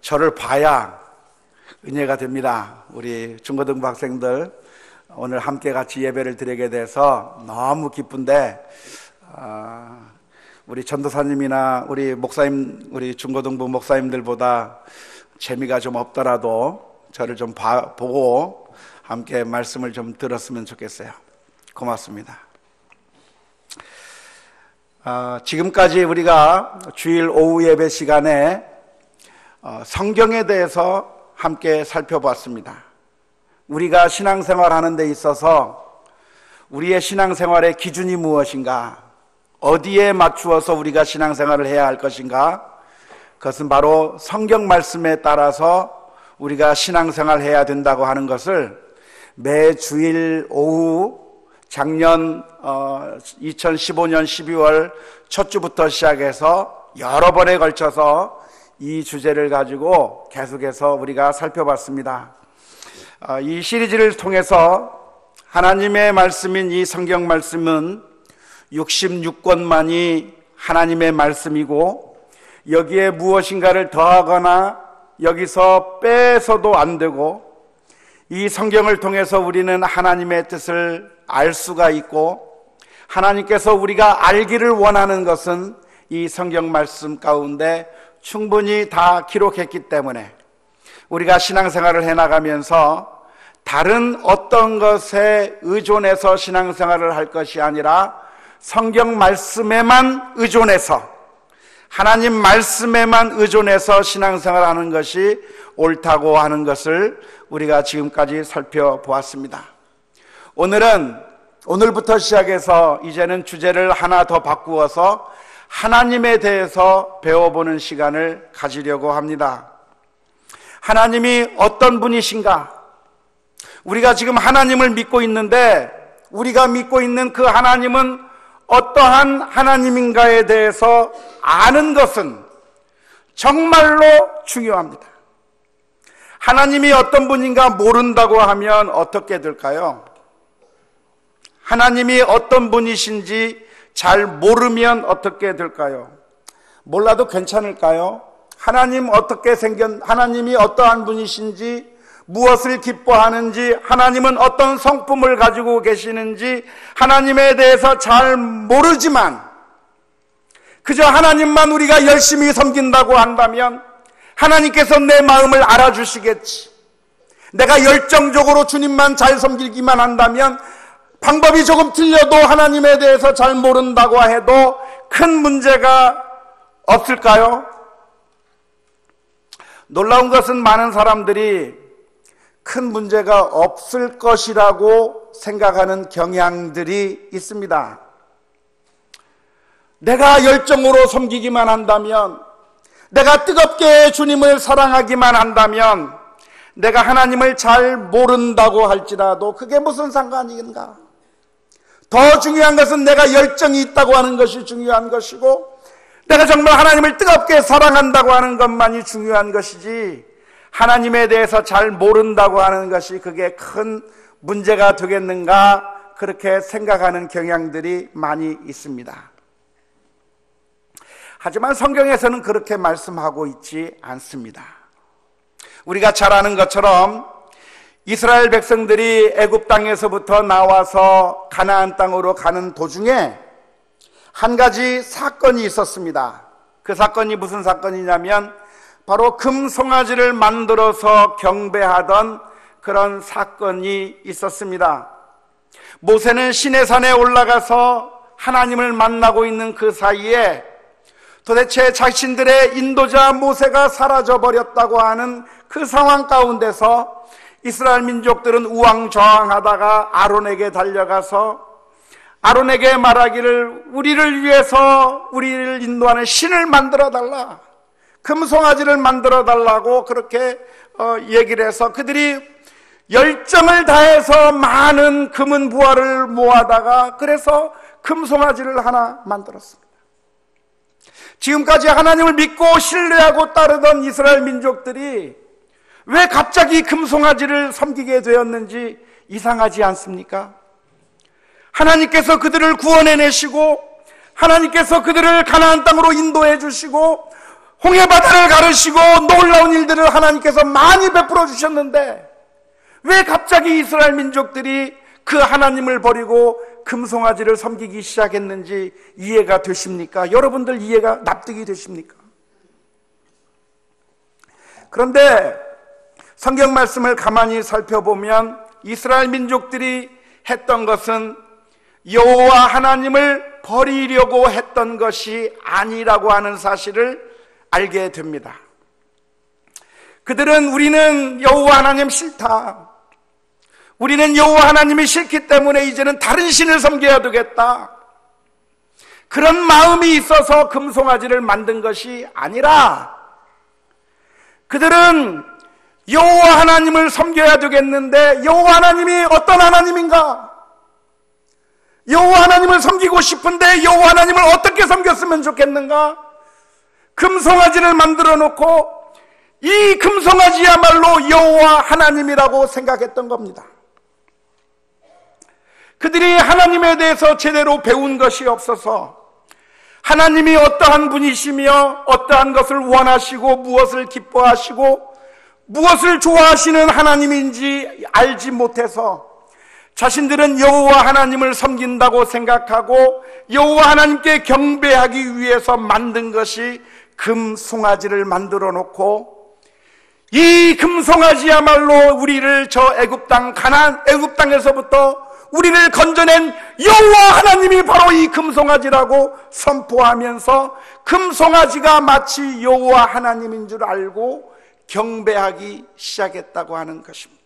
저를 봐야 은혜가 됩니다. 우리 중고등부 학생들 오늘 함께 같이 예배를 드리게 돼서 너무 기쁜데, 우리 전도사님이나 우리 목사님, 우리 중고등부 목사님들보다 재미가 좀 없더라도 저를 좀 보고 함께 말씀을 좀 들었으면 좋겠어요. 고맙습니다. 지금까지 우리가 주일 오후 예배 시간에 성경에 대해서 함께 살펴봤습니다. 우리가 신앙생활 하는 데 있어서 우리의 신앙생활의 기준이 무엇인가, 어디에 맞추어서 우리가 신앙생활을 해야 할 것인가, 그것은 바로 성경 말씀에 따라서 우리가 신앙생활 해야 된다고 하는 것을 매 주일 오후 작년 2015년 12월 첫 주부터 시작해서 여러 번에 걸쳐서 이 주제를 가지고 계속해서 우리가 살펴봤습니다. 이 시리즈를 통해서 하나님의 말씀인 이 성경 말씀은 66권만이 하나님의 말씀이고, 여기에 무엇인가를 더하거나 여기서 빼서도 안 되고, 이 성경을 통해서 우리는 하나님의 뜻을 알 수가 있고, 하나님께서 우리가 알기를 원하는 것은 이 성경 말씀 가운데 충분히 다 기록했기 때문에 우리가 신앙생활을 해나가면서 다른 어떤 것에 의존해서 신앙생활을 할 것이 아니라 성경 말씀에만 의존해서, 하나님 말씀에만 의존해서 신앙생활을 하는 것이 옳다고 하는 것을 우리가 지금까지 살펴보았습니다. 오늘부터 시작해서 이제는 주제를 하나 더 바꾸어서 하나님에 대해서 배워보는 시간을 가지려고 합니다. 하나님이 어떤 분이신가? 우리가 지금 하나님을 믿고 있는데, 우리가 믿고 있는 그 하나님은 어떠한 하나님인가에 대해서 아는 것은 정말로 중요합니다. 하나님이 어떤 분인가 모른다고 하면 어떻게 될까요? 하나님이 어떤 분이신지 잘 모르면 어떻게 될까요? 몰라도 괜찮을까요? 하나님이 어떠한 분이신지, 무엇을 기뻐하는지, 하나님은 어떤 성품을 가지고 계시는지 하나님에 대해서 잘 모르지만 그저 하나님만 우리가 열심히 섬긴다고 한다면 하나님께서 내 마음을 알아주시겠지. 내가 열정적으로 주님만 잘 섬기기만 한다면, 방법이 조금 틀려도 하나님에 대해서 잘 모른다고 해도 큰 문제가 없을까요? 놀라운 것은 많은 사람들이 큰 문제가 없을 것이라고 생각하는 경향들이 있습니다. 내가 열정으로 섬기기만 한다면, 내가 뜨겁게 주님을 사랑하기만 한다면, 내가 하나님을 잘 모른다고 할지라도 그게 무슨 상관인가? 더 중요한 것은 내가 열정이 있다고 하는 것이 중요한 것이고, 내가 정말 하나님을 뜨겁게 사랑한다고 하는 것만이 중요한 것이지, 하나님에 대해서 잘 모른다고 하는 것이 그게 큰 문제가 되겠는가, 그렇게 생각하는 경향들이 많이 있습니다. 하지만 성경에서는 그렇게 말씀하고 있지 않습니다. 우리가 잘 아는 것처럼 이스라엘 백성들이 애굽 땅에서부터 나와서 가나안 땅으로 가는 도중에 한 가지 사건이 있었습니다. 그 사건이 무슨 사건이냐면 바로 금송아지를 만들어서 경배하던 그런 사건이 있었습니다. 모세는 시내산에 올라가서 하나님을 만나고 있는 그 사이에 도대체 자신들의 인도자 모세가 사라져버렸다고 하는 그 상황 가운데서 이스라엘 민족들은 우왕좌왕하다가 아론에게 달려가서 아론에게 말하기를, 우리를 위해서 우리를 인도하는 신을 만들어 달라, 금송아지를 만들어 달라고 그렇게 얘기를 해서 그들이 열정을 다해서 많은 금은 부화를 모아다가 그래서 금송아지를 하나 만들었습니다. 지금까지 하나님을 믿고 신뢰하고 따르던 이스라엘 민족들이 왜 갑자기 금송아지를 섬기게 되었는지 이상하지 않습니까? 하나님께서 그들을 구원해내시고 하나님께서 그들을 가나안 땅으로 인도해 주시고 홍해바다를 가르시고 놀라운 일들을 하나님께서 많이 베풀어 주셨는데 왜 갑자기 이스라엘 민족들이 그 하나님을 버리고 금송아지를 섬기기 시작했는지 이해가 되십니까? 여러분들 이해가 납득이 되십니까? 그런데 성경 말씀을 가만히 살펴보면 이스라엘 민족들이 했던 것은 여호와 하나님을 버리려고 했던 것이 아니라고 하는 사실을 알게 됩니다. 그들은 우리는 여호와 하나님 싫다, 우리는 여호와 하나님이 싫기 때문에 이제는 다른 신을 섬겨야 되겠다, 그런 마음이 있어서 금송아지를 만든 것이 아니라 그들은 여호와 하나님을 섬겨야 되겠는데 여호와 하나님이 어떤 하나님인가? 여호와 하나님을 섬기고 싶은데 여호와 하나님을 어떻게 섬겼으면 좋겠는가? 금송아지를 만들어 놓고 이 금송아지야말로 여호와 하나님이라고 생각했던 겁니다. 그들이 하나님에 대해서 제대로 배운 것이 없어서 하나님이 어떠한 분이시며 어떠한 것을 원하시고 무엇을 기뻐하시고 무엇을 좋아하시는 하나님인지 알지 못해서 자신들은 여호와 하나님을 섬긴다고 생각하고 여호와 하나님께 경배하기 위해서 만든 것이 금송아지를 만들어 놓고 이 금송아지야말로 우리를 저 애굽 땅에서부터 우리를 건져낸 여호와 하나님이 바로 이 금송아지라고 선포하면서 금송아지가 마치 여호와 하나님인 줄 알고 경배하기 시작했다고 하는 것입니다.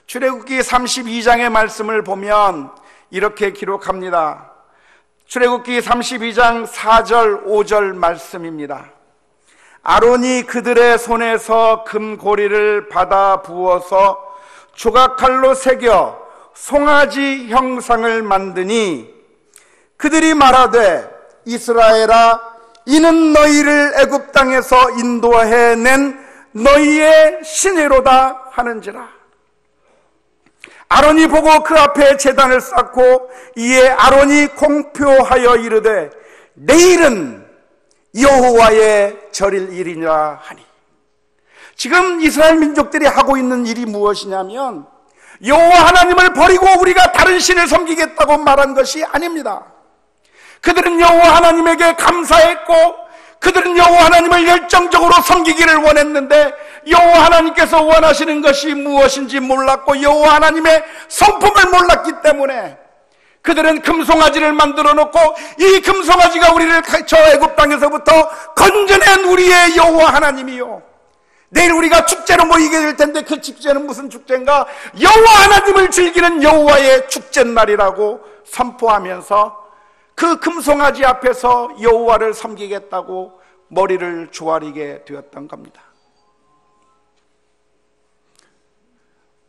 출애굽기 32장의 말씀을 보면 이렇게 기록합니다. 출애굽기 32장 4절 5절 말씀입니다. 아론이 그들의 손에서 금고리를 받아 부어서 조각칼로 새겨 송아지 형상을 만드니 그들이 말하되 이스라엘아 이는 너희를 애굽 땅에서 인도해낸 너희의 신이로다 하는지라. 아론이 보고 그 앞에 제단을 쌓고 이에 아론이 공표하여 이르되 내일은 여호와의 절일이니라 하니. 지금 이스라엘 민족들이 하고 있는 일이 무엇이냐면 여호와 하나님을 버리고 우리가 다른 신을 섬기겠다고 말한 것이 아닙니다. 그들은 여호와 하나님에게 감사했고 그들은 여호와 하나님을 열정적으로 섬기기를 원했는데 여호와 하나님께서 원하시는 것이 무엇인지 몰랐고 여호와 하나님의 성품을 몰랐기 때문에 그들은 금송아지를 만들어 놓고 이 금송아지가 우리를 저 애굽 땅에서부터 건져낸 우리의 여호와 하나님이요, 내일 우리가 축제로 모이게 될 텐데 그 축제는 무슨 축제인가? 여호와 하나님을 즐기는 여호와의 축제날이라고 선포하면서 그 금송아지 앞에서 여호와를 섬기겠다고 머리를 조아리게 되었던 겁니다.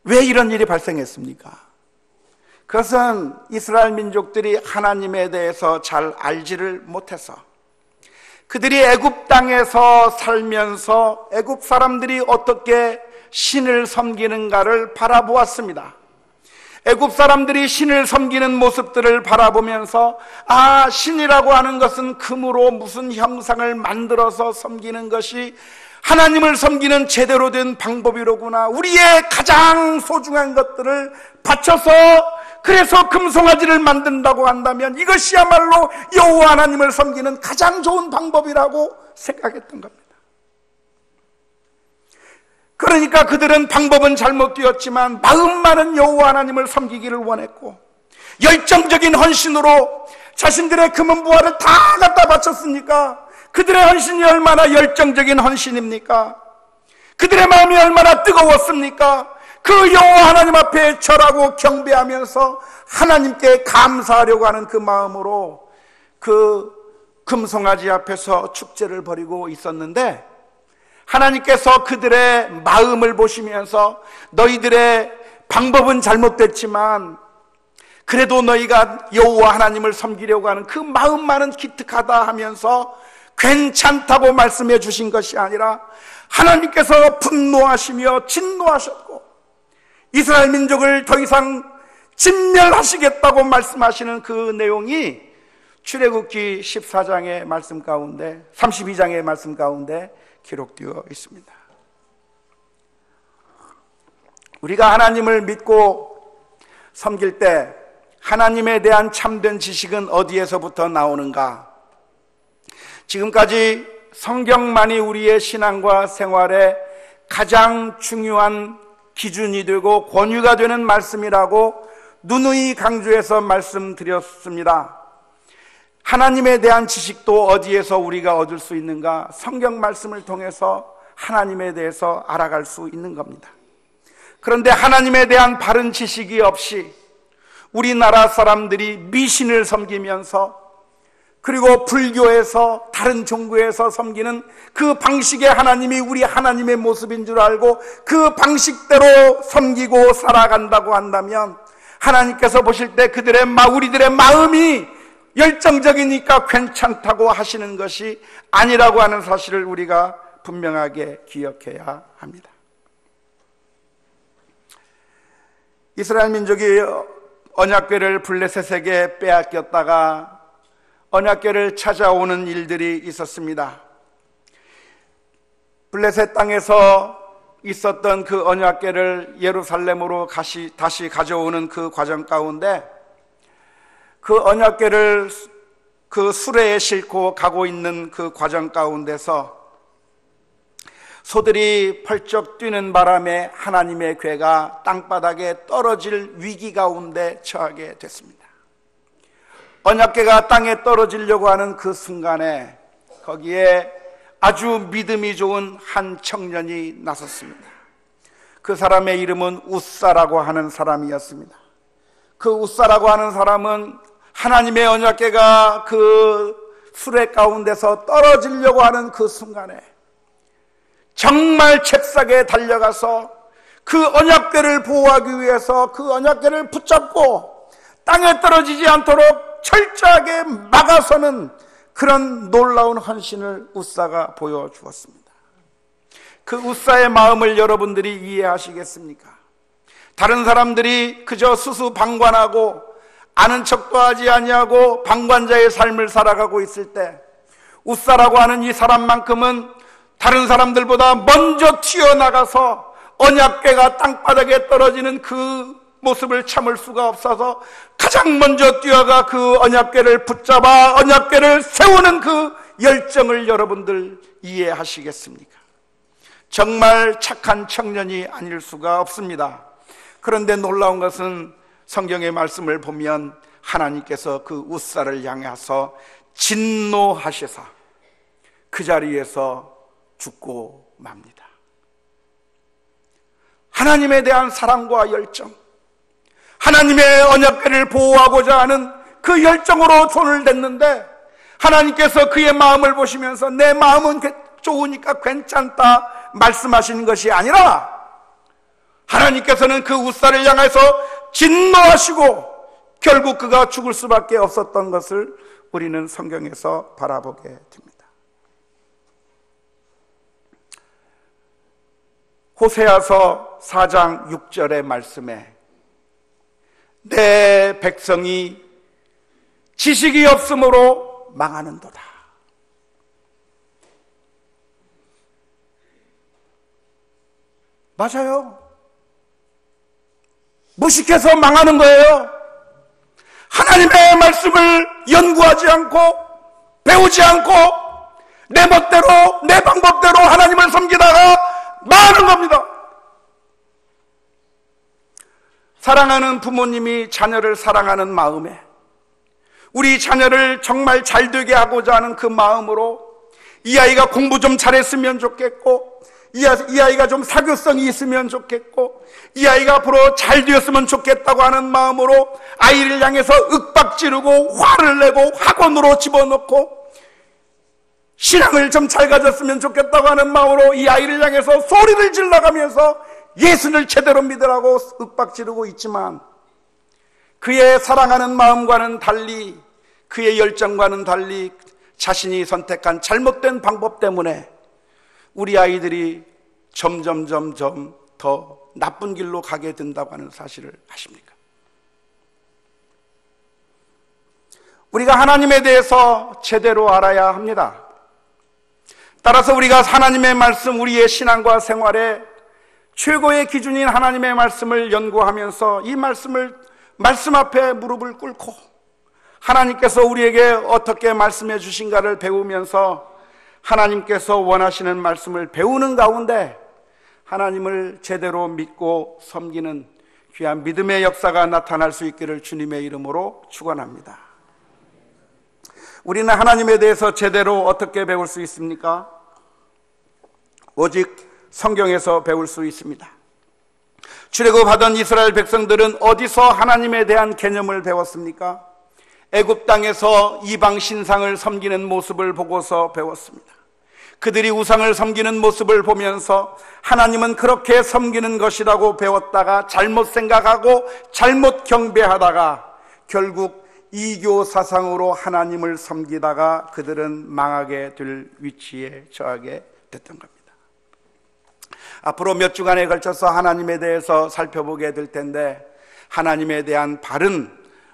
왜 이런 일이 발생했습니까? 그것은 이스라엘 민족들이 하나님에 대해서 잘 알지를 못해서 그들이 애굽 땅에서 살면서 애굽 사람들이 어떻게 신을 섬기는가를 바라보았습니다. 애굽 사람들이 신을 섬기는 모습들을 바라보면서 아, 신이라고 하는 것은 금으로 무슨 형상을 만들어서 섬기는 것이 하나님을 섬기는 제대로 된 방법이로구나. 우리의 가장 소중한 것들을 바쳐서 그래서 금송아지를 만든다고 한다면 이것이야말로 여호와 하나님을 섬기는 가장 좋은 방법이라고 생각했던 겁니다. 그러니까 그들은 방법은 잘못되었지만 마음만은 여호와 하나님을 섬기기를 원했고 열정적인 헌신으로 자신들의 금은 부화를 다 갖다 바쳤으니까 그들의 헌신이 얼마나 열정적인 헌신입니까? 그들의 마음이 얼마나 뜨거웠습니까? 그 여호와 하나님 앞에 절하고 경배하면서 하나님께 감사하려고 하는 그 마음으로 그 금송아지 앞에서 축제를 벌이고 있었는데 하나님께서 그들의 마음을 보시면서 너희들의 방법은 잘못됐지만 그래도 너희가 여호와 하나님을 섬기려고 하는 그 마음만은 기특하다 하면서 괜찮다고 말씀해 주신 것이 아니라 하나님께서 분노하시며 진노하셨고 이스라엘 민족을 더 이상 진멸하시겠다고 말씀하시는 그 내용이 출애굽기 14장의 말씀 가운데 32장의 말씀 가운데 기록되어 있습니다. 우리가 하나님을 믿고 섬길 때 하나님에 대한 참된 지식은 어디에서부터 나오는가? 지금까지 성경만이 우리의 신앙과 생활에 가장 중요한 기준이 되고 권위가 되는 말씀이라고 누누이 강조해서 말씀드렸습니다. 하나님에 대한 지식도 어디에서 우리가 얻을 수 있는가? 성경 말씀을 통해서 하나님에 대해서 알아갈 수 있는 겁니다. 그런데 하나님에 대한 바른 지식이 없이 우리나라 사람들이 미신을 섬기면서 그리고 불교에서 다른 종교에서 섬기는 그 방식의 하나님이 우리 하나님의 모습인 줄 알고 그 방식대로 섬기고 살아간다고 한다면 하나님께서 보실 때 우리들의 마음이 열정적이니까 괜찮다고 하시는 것이 아니라고 하는 사실을 우리가 분명하게 기억해야 합니다. 이스라엘 민족이 언약궤를 블레셋에게 빼앗겼다가 언약궤를 찾아오는 일들이 있었습니다. 블레셋 땅에서 있었던 그 언약궤를 예루살렘으로 다시 가져오는 그 과정 가운데 그 언약궤를 그 수레에 싣고 가고 있는 그 과정 가운데서 소들이 펄쩍 뛰는 바람에 하나님의 궤가 땅바닥에 떨어질 위기 가운데 처하게 됐습니다. 언약궤가 땅에 떨어지려고 하는 그 순간에 거기에 아주 믿음이 좋은 한 청년이 나섰습니다. 그 사람의 이름은 웃사라고 하는 사람이었습니다. 그 웃사라고 하는 사람은 하나님의 언약궤가 그 수레 가운데서 떨어지려고 하는 그 순간에 정말 잽싸게 달려가서 그 언약궤를 보호하기 위해서 그 언약궤를 붙잡고 땅에 떨어지지 않도록 철저하게 막아서는 그런 놀라운 헌신을 웃사가 보여주었습니다. 그 웃사의 마음을 여러분들이 이해하시겠습니까? 다른 사람들이 그저 수수방관하고 아는 척도 하지 아니하고 방관자의 삶을 살아가고 있을 때 웃사라고 하는 이 사람만큼은 다른 사람들보다 먼저 튀어나가서 언약궤가 땅바닥에 떨어지는 그 모습을 참을 수가 없어서 가장 먼저 뛰어가 그 언약궤를 붙잡아 언약궤를 세우는 그 열정을 여러분들 이해하시겠습니까? 정말 착한 청년이 아닐 수가 없습니다. 그런데 놀라운 것은 성경의 말씀을 보면 하나님께서 그 웃사를 향해서 진노하시사 그 자리에서 죽고 맙니다. 하나님에 대한 사랑과 열정, 하나님의 언약궤를 보호하고자 하는 그 열정으로 손을 댔는데 하나님께서 그의 마음을 보시면서 내 마음은 좋으니까 괜찮다 말씀하시는 것이 아니라 하나님께서는 그 웃사를 향해서 진노하시고 결국 그가 죽을 수밖에 없었던 것을 우리는 성경에서 바라보게 됩니다. 호세아서 4장 6절의 말씀에 내 백성이 지식이 없으므로 망하는도다. 맞아요. 무식해서 망하는 거예요. 하나님의 말씀을 연구하지 않고 배우지 않고 내 멋대로 내 방법대로 하나님을 섬기다가 망하는 겁니다. 사랑하는 부모님이 자녀를 사랑하는 마음에 우리 자녀를 정말 잘 되게 하고자 하는 그 마음으로 이 아이가 공부 좀 잘했으면 좋겠고 이 아이가 좀 사교성이 있으면 좋겠고 이 아이가 앞으로 잘 되었으면 좋겠다고 하는 마음으로 아이를 향해서 윽박지르고 화를 내고 학원으로 집어넣고 신앙을 좀 잘 가졌으면 좋겠다고 하는 마음으로 이 아이를 향해서 소리를 질러가면서 예수를 제대로 믿으라고 윽박지르고 있지만 그의 사랑하는 마음과는 달리 그의 열정과는 달리 자신이 선택한 잘못된 방법 때문에 우리 아이들이 점점 더 나쁜 길로 가게 된다고 하는 사실을 아십니까? 우리가 하나님에 대해서 제대로 알아야 합니다. 따라서 우리가 하나님의 말씀, 우리의 신앙과 생활에 최고의 기준인 하나님의 말씀을 연구하면서 이 말씀 앞에 무릎을 꿇고 하나님께서 우리에게 어떻게 말씀해 주신가를 배우면서 하나님께서 원하시는 말씀을 배우는 가운데 하나님을 제대로 믿고 섬기는 귀한 믿음의 역사가 나타날 수 있기를 주님의 이름으로 축원합니다. 우리는 하나님에 대해서 제대로 어떻게 배울 수 있습니까? 오직 성경에서 배울 수 있습니다. 출애굽하던 이스라엘 백성들은 어디서 하나님에 대한 개념을 배웠습니까? 애굽 땅에서 이방 신상을 섬기는 모습을 보고서 배웠습니다. 그들이 우상을 섬기는 모습을 보면서 하나님은 그렇게 섬기는 것이라고 배웠다가 잘못 생각하고 잘못 경배하다가 결국 이교 사상으로 하나님을 섬기다가 그들은 망하게 될 위치에 처하게 됐던 겁니다. 앞으로 몇 주간에 걸쳐서 하나님에 대해서 살펴보게 될 텐데 하나님에 대한 바른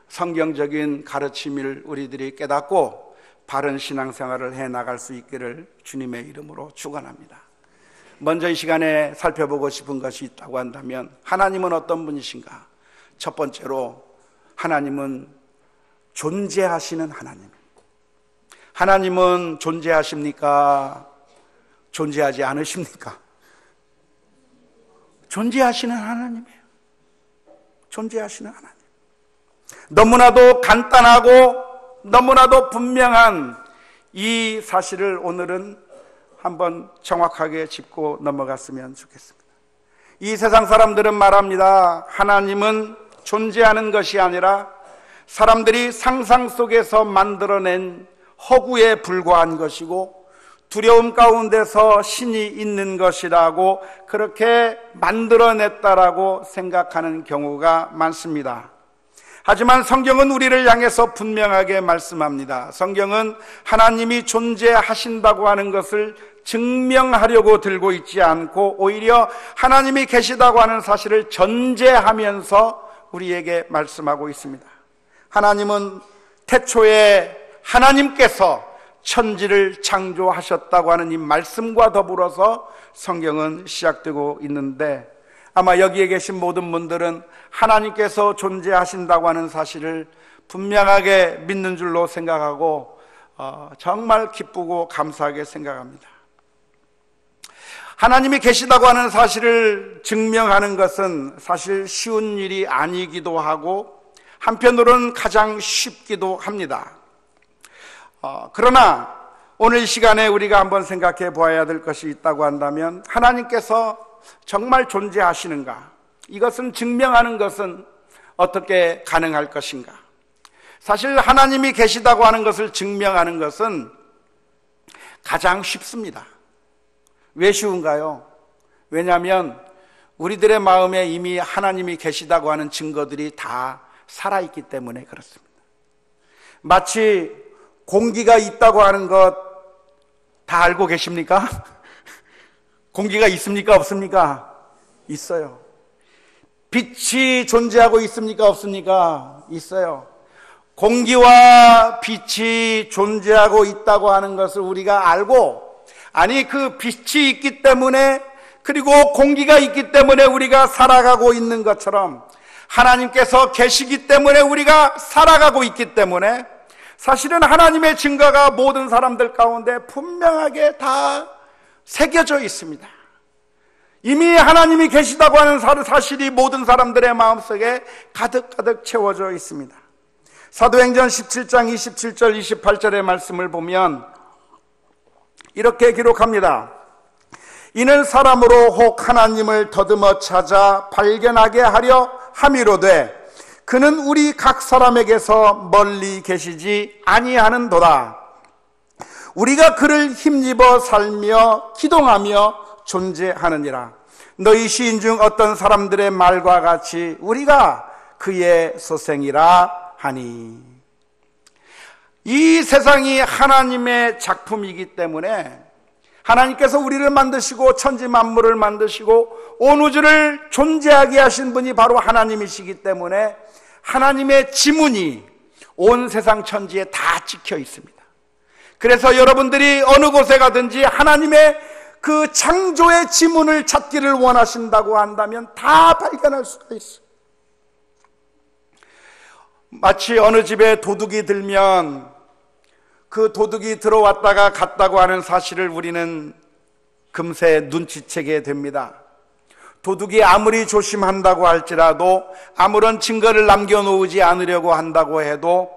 성경적인 가르침을 우리들이 깨닫고 바른 신앙생활을 해나갈 수 있기를 주님의 이름으로 축원합니다. 먼저 이 시간에 살펴보고 싶은 것이 있다고 한다면 하나님은 어떤 분이신가? 첫 번째로 하나님은 존재하시는 하나님. 하나님은 존재하십니까? 존재하지 않으십니까? 존재하시는 하나님이에요. 존재하시는 하나님. 너무나도 간단하고 너무나도 분명한 이 사실을 오늘은 한번 정확하게 짚고 넘어갔으면 좋겠습니다. 이 세상 사람들은 말합니다. 하나님은 존재하는 것이 아니라 사람들이 상상 속에서 만들어낸 허구에 불과한 것이고 두려움 가운데서 신이 있는 것이라고 그렇게 만들어냈다라고 생각하는 경우가 많습니다. 하지만 성경은 우리를 향해서 분명하게 말씀합니다. 성경은 하나님이 존재하신다고 하는 것을 증명하려고 들고 있지 않고 오히려 하나님이 계시다고 하는 사실을 전제하면서 우리에게 말씀하고 있습니다. 하나님은 태초에 하나님께서 천지를 창조하셨다고 하는 이 말씀과 더불어서 성경은 시작되고 있는데 아마 여기에 계신 모든 분들은 하나님께서 존재하신다고 하는 사실을 분명하게 믿는 줄로 생각하고 정말 기쁘고 감사하게 생각합니다. 하나님이 계시다고 하는 사실을 증명하는 것은 사실 쉬운 일이 아니기도 하고 한편으로는 가장 쉽기도 합니다. 그러나 오늘 이 시간에 우리가 한번 생각해 보아야 될 것이 있다고 한다면 하나님께서 정말 존재하시는가? 이것은 증명하는 것은 어떻게 가능할 것인가? 사실 하나님이 계시다고 하는 것을 증명하는 것은 가장 쉽습니다. 왜 쉬운가요? 왜냐하면 우리들의 마음에 이미 하나님이 계시다고 하는 증거들이 다 살아있기 때문에 그렇습니다. 마치 공기가 있다고 하는 것 다 알고 계십니까? 공기가 있습니까? 없습니까? 있어요. 빛이 존재하고 있습니까? 없습니까? 있어요. 공기와 빛이 존재하고 있다고 하는 것을 우리가 알고, 아니 그 빛이 있기 때문에 그리고 공기가 있기 때문에 우리가 살아가고 있는 것처럼 하나님께서 계시기 때문에 우리가 살아가고 있기 때문에 사실은 하나님의 증거가 모든 사람들 가운데 분명하게 다 새겨져 있습니다. 이미 하나님이 계시다고 하는 사실이 모든 사람들의 마음속에 가득가득 채워져 있습니다. 사도행전 17장 27절 28절의 말씀을 보면 이렇게 기록합니다. 이는 사람으로 혹 하나님을 더듬어 찾아 발견하게 하려 함이로되 그는 우리 각 사람에게서 멀리 계시지 아니하는도다. 우리가 그를 힘입어 살며 기동하며 존재하느니라. 너희 시인 중 어떤 사람들의 말과 같이 우리가 그의 소생이라 하니. 이 세상이 하나님의 작품이기 때문에 하나님께서 우리를 만드시고 천지 만물을 만드시고 온 우주를 존재하게 하신 분이 바로 하나님이시기 때문에 하나님의 지문이 온 세상 천지에 다 찍혀 있습니다. 그래서 여러분들이 어느 곳에 가든지 하나님의 그 창조의 지문을 찾기를 원하신다고 한다면 다 발견할 수가 있어요. 마치 어느 집에 도둑이 들면 그 도둑이 들어왔다가 갔다고 하는 사실을 우리는 금세 눈치채게 됩니다. 도둑이 아무리 조심한다고 할지라도, 아무런 증거를 남겨놓지 않으려고 한다고 해도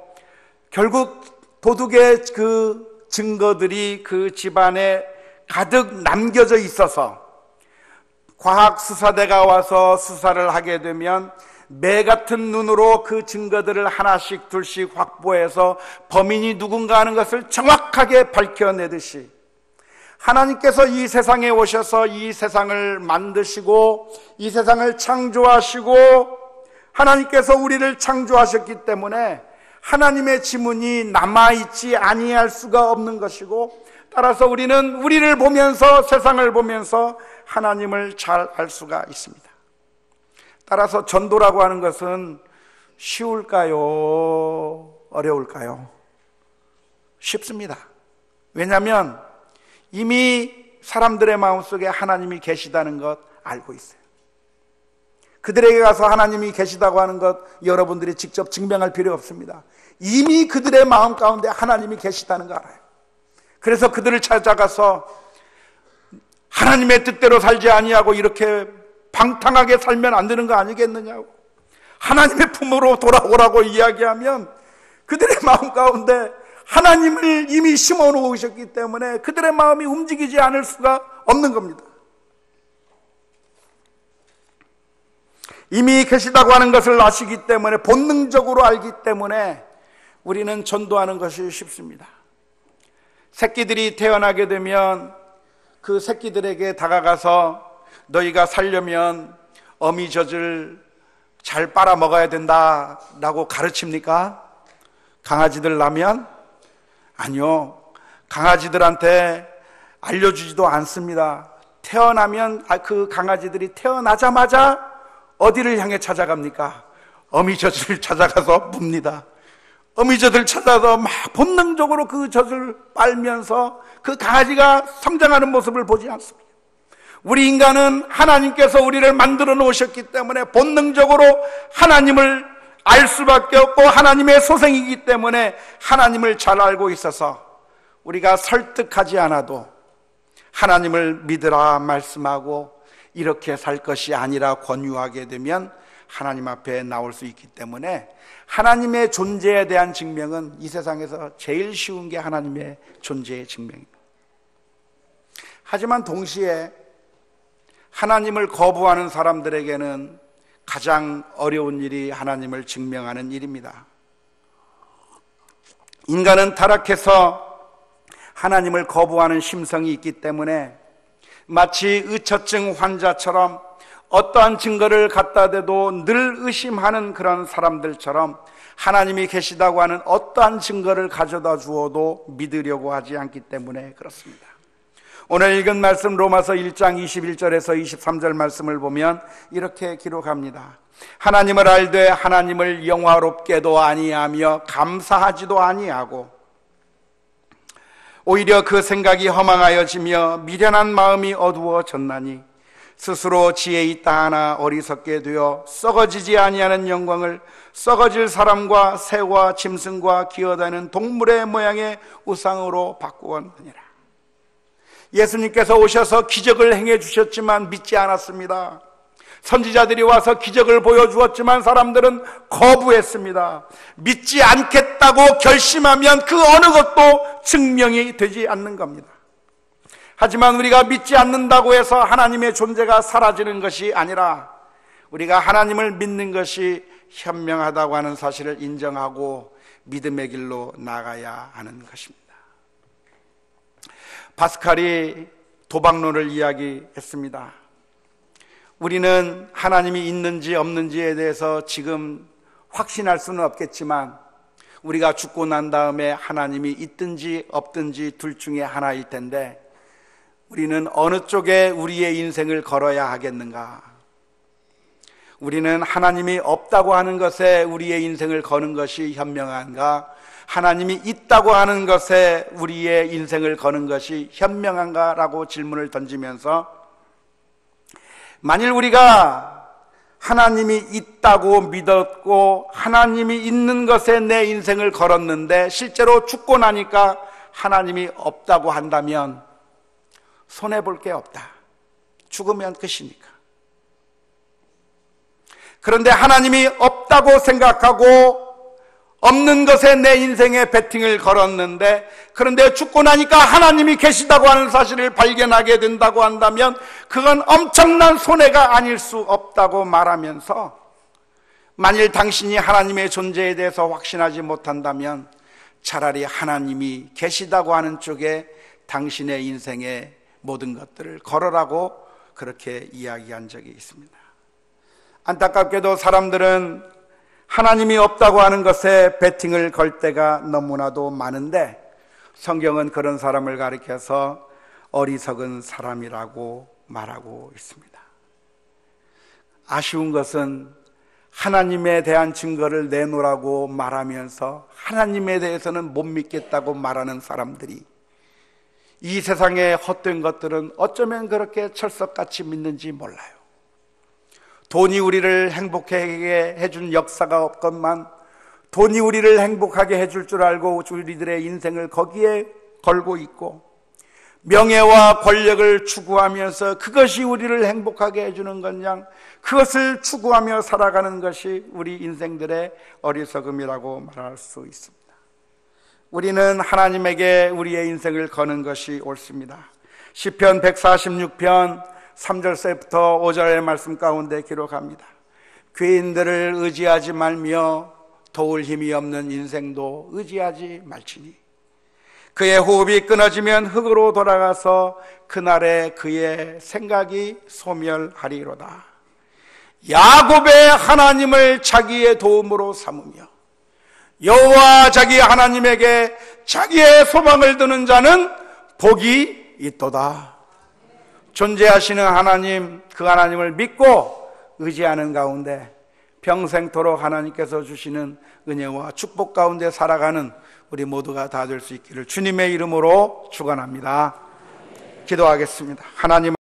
결국 도둑의 그 증거들이 그 집안에 가득 남겨져 있어서 과학수사대가 와서 수사를 하게 되면 매 같은 눈으로 그 증거들을 하나씩 둘씩 확보해서 범인이 누군가 하는 것을 정확하게 밝혀내듯이, 하나님께서 이 세상에 오셔서 이 세상을 만드시고 이 세상을 창조하시고 하나님께서 우리를 창조하셨기 때문에 하나님의 지문이 남아있지 아니할 수가 없는 것이고, 따라서 우리는 우리를 보면서, 세상을 보면서 하나님을 잘 알 수가 있습니다. 따라서 전도라고 하는 것은 쉬울까요? 어려울까요? 쉽습니다. 왜냐하면 이미 사람들의 마음속에 하나님이 계시다는 것 알고 있어요. 그들에게 가서 하나님이 계시다고 하는 것 여러분들이 직접 증명할 필요 없습니다. 이미 그들의 마음 가운데 하나님이 계시다는 거 알아요. 그래서 그들을 찾아가서 하나님의 뜻대로 살지 아니하고 이렇게 방탕하게 살면 안 되는 거 아니겠느냐고, 하나님의 품으로 돌아오라고 이야기하면 그들의 마음 가운데 하나님을 이미 심어 놓으셨기 때문에 그들의 마음이 움직이지 않을 수가 없는 겁니다. 이미 계시다고 하는 것을 아시기 때문에, 본능적으로 알기 때문에 우리는 전도하는 것이 쉽습니다. 새끼들이 태어나게 되면 그 새끼들에게 다가가서 너희가 살려면 어미젖을 잘 빨아 먹어야 된다라고 가르칩니까? 강아지들 낳으면? 아니요. 강아지들한테 알려주지도 않습니다. 태어나면 그 강아지들이 태어나자마자 어디를 향해 찾아갑니까? 어미젖을 찾아가서 뭅니다. 어미젖을 찾아서 막 본능적으로 그 젖을 빨면서 그 강아지가 성장하는 모습을 보지 않습니다. 우리 인간은 하나님께서 우리를 만들어 놓으셨기 때문에 본능적으로 하나님을 알 수밖에 없고, 하나님의 소생이기 때문에 하나님을 잘 알고 있어서 우리가 설득하지 않아도 하나님을 믿으라 말씀하고 이렇게 살 것이 아니라 권유하게 되면 하나님 앞에 나올 수 있기 때문에, 하나님의 존재에 대한 증명은 이 세상에서 제일 쉬운 게 하나님의 존재의 증명입니다. 하지만 동시에 하나님을 거부하는 사람들에게는 가장 어려운 일이 하나님을 증명하는 일입니다. 인간은 타락해서 하나님을 거부하는 심성이 있기 때문에 마치 의처증 환자처럼 어떠한 증거를 갖다 대도 늘 의심하는 그런 사람들처럼 하나님이 계시다고 하는 어떠한 증거를 가져다 주어도 믿으려고 하지 않기 때문에 그렇습니다. 오늘 읽은 말씀 로마서 1장 21절에서 23절 말씀을 보면 이렇게 기록합니다. 하나님을 알되 하나님을 영화롭게도 아니하며 감사하지도 아니하고 오히려 그 생각이 허망하여지며 미련한 마음이 어두워졌나니 스스로 지혜 있다 하나 어리석게 되어 썩어지지 아니하는 영광을 썩어질 사람과 새와 짐승과 기어다니는 동물의 모양의 우상으로 바꾸었느니라. 예수님께서 오셔서 기적을 행해 주셨지만 믿지 않았습니다. 선지자들이 와서 기적을 보여주었지만 사람들은 거부했습니다. 믿지 않겠다고 결심하면 그 어느 것도 증명이 되지 않는 겁니다. 하지만 우리가 믿지 않는다고 해서 하나님의 존재가 사라지는 것이 아니라 우리가 하나님을 믿는 것이 현명하다고 하는 사실을 인정하고 믿음의 길로 나가야 하는 것입니다. 파스칼이 도박론을 이야기했습니다. 우리는 하나님이 있는지 없는지에 대해서 지금 확신할 수는 없겠지만 우리가 죽고 난 다음에 하나님이 있든지 없든지 둘 중에 하나일 텐데 우리는 어느 쪽에 우리의 인생을 걸어야 하겠는가? 우리는 하나님이 없다고 하는 것에 우리의 인생을 거는 것이 현명한가? 하나님이 있다고 하는 것에 우리의 인생을 거는 것이 현명한가라고 질문을 던지면서, 만일 우리가 하나님이 있다고 믿었고 하나님이 있는 것에 내 인생을 걸었는데 실제로 죽고 나니까 하나님이 없다고 한다면 손해볼 게 없다. 죽으면 끝이니까. 그런데 하나님이 없다고 생각하고 없는 것에 내 인생에 베팅을 걸었는데, 그런데 죽고 나니까 하나님이 계시다고 하는 사실을 발견하게 된다고 한다면 그건 엄청난 손해가 아닐 수 없다고 말하면서, 만일 당신이 하나님의 존재에 대해서 확신하지 못한다면 차라리 하나님이 계시다고 하는 쪽에 당신의 인생의 모든 것들을 걸어라고 그렇게 이야기한 적이 있습니다. 안타깝게도 사람들은 하나님이 없다고 하는 것에 베팅을 걸 때가 너무나도 많은데, 성경은 그런 사람을 가리켜서 어리석은 사람이라고 말하고 있습니다. 아쉬운 것은 하나님에 대한 증거를 내놓으라고 말하면서 하나님에 대해서는 못 믿겠다고 말하는 사람들이, 이 세상의 헛된 것들은 어쩌면 그렇게 철석같이 믿는지 몰라요. 돈이 우리를 행복하게 해준 역사가 없건만 돈이 우리를 행복하게 해줄 줄 알고 우리들의 인생을 거기에 걸고 있고, 명예와 권력을 추구하면서 그것이 우리를 행복하게 해주는 것냥 그것을 추구하며 살아가는 것이 우리 인생들의 어리석음이라고 말할 수 있습니다. 우리는 하나님에게 우리의 인생을 거는 것이 옳습니다. 시편 146편 3절서부터 5절의 말씀 가운데 기록합니다. 죄인들을 의지하지 말며 도울 힘이 없는 인생도 의지하지 말지니 그의 호흡이 끊어지면 흙으로 돌아가서 그날에 그의 생각이 소멸하리로다. 야곱의 하나님을 자기의 도움으로 삼으며 여호와 자기 하나님에게 자기의 소망을 두는 자는 복이 있도다. 존재하시는 하나님, 그 하나님을 믿고 의지하는 가운데 평생토록 하나님께서 주시는 은혜와 축복 가운데 살아가는 우리 모두가 다 될 수 있기를 주님의 이름으로 축원합니다. 기도하겠습니다. 하나님